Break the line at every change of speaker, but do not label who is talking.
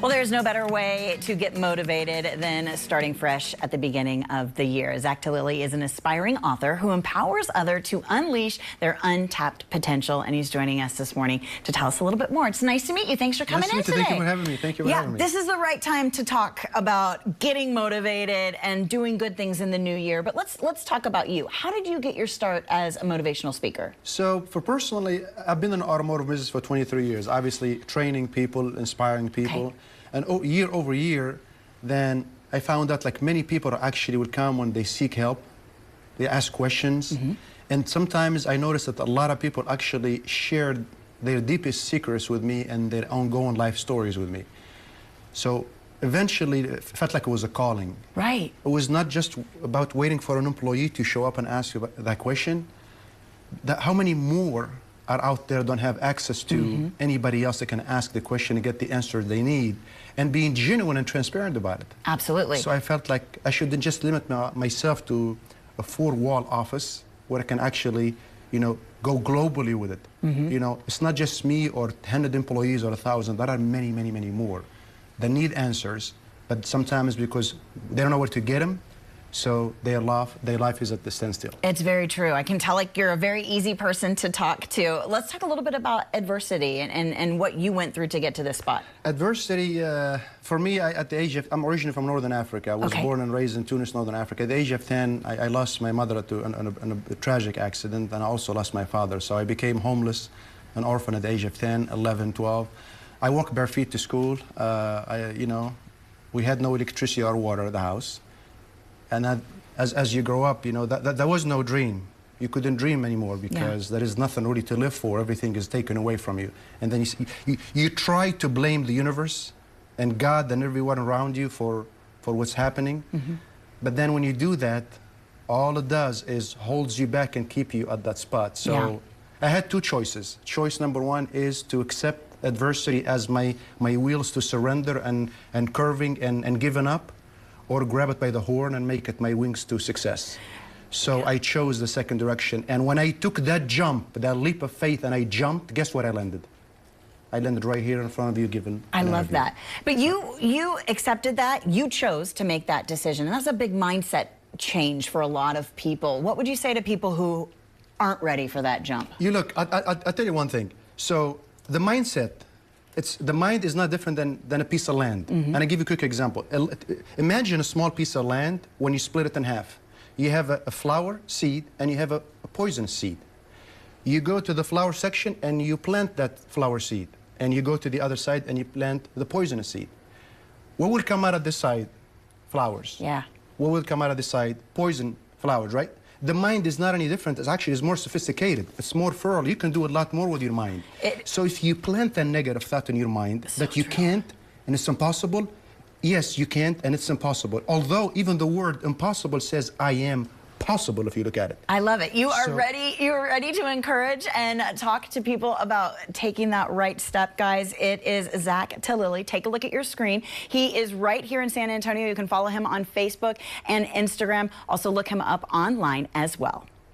Well, there's no better way to get motivated than starting fresh at the beginning of the year. Zack Tlili is an aspiring author who empowers others to unleash their untapped potential, and he's joining us this morning to tell us a little bit more. It's nice to meet you. Thanks for coming in today.
Thank you for having me. Thank you for having me.
This is the right time to talk about getting motivated and doing good things in the new year. But let's talk about you. How did you get your start as a motivational speaker?
So, personally, I've been in the automotive business for 23 years. Obviously, training people, inspiring people.
Okay.
And year over year, then I found out like many people actually would come when they seek help. They ask questions. And sometimes I noticed that a lot of people actually shared their deepest secrets with me and their ongoing life stories with me. So eventually it felt like it was a calling.
Right.
It was not just about waiting for an employee to show up and ask you that question. How many more are out there don't have access to anybody else that can ask the question and get the answer they need, and being genuine and transparent about it.
Absolutely.
So I felt like I shouldn't just limit myself to a four-wall office where I can actually, go globally with it. It's not just me or 100 employees or 1,000. There are many, many, many more that need answers, but sometimes because they don't know where to get them, so their life is at the standstill.
It's very true. I can tell like you're a very easy person to talk to. Let's talk a little bit about adversity and what you went through to get to this spot.
Adversity, for me, at the age of, I'm originally from Northern Africa. I was born and raised in Tunis, Northern Africa. At the age of 10, I lost my mother in a tragic accident, and I also lost my father. So I became homeless, an orphan at the age of 10, 11, 12. I walked bare feet to school. We had no electricity or water at the house. And as you grow up, there was no dream. You couldn't dream anymore because there is nothing really to live for. Everything is taken away from you. And then you try to blame the universe and God and everyone around you for what's happening. But then when you do that, all it does is holds you back and keep you at that spot. So I had two choices. Choice number one is to accept adversity as my wheels to surrender and curving and giving up, or grab it by the horn and make it my wings to success. So I chose the second direction. And when I took that jump, that leap of faith, and I jumped, guess where I landed? I landed right here in front of you, given
I love that. But you accepted that, you chose to make that decision. And that's a big mindset change for a lot of people. What would you say to people who aren't ready for that jump?
Look, I'll tell you one thing. So the mindset, the mind is not different than a piece of land. And I give you a quick example. Imagine a small piece of land when you split it in half. You have a flower seed and you have a poison seed. You go to the flower section and you plant that flower seed. And you go to the other side and you plant the poisonous seed. What will come out of this side? Flowers.
Yeah.
What will come out of this side? Poison flowers, right? The mind is not any different. It's more sophisticated. It's more thorough. You can do a lot more with your mind. So if you plant a negative thought in your mind that you can't and it's impossible, yes, you can't and it's impossible. Although even the word impossible says I am possible if you look at it.
I love it. You're ready to encourage and talk to people about taking that right step, guys. It is Zack Tlili. Take a look at your screen. He is right here in San Antonio. You can follow him on Facebook and Instagram. Also look him up online as well.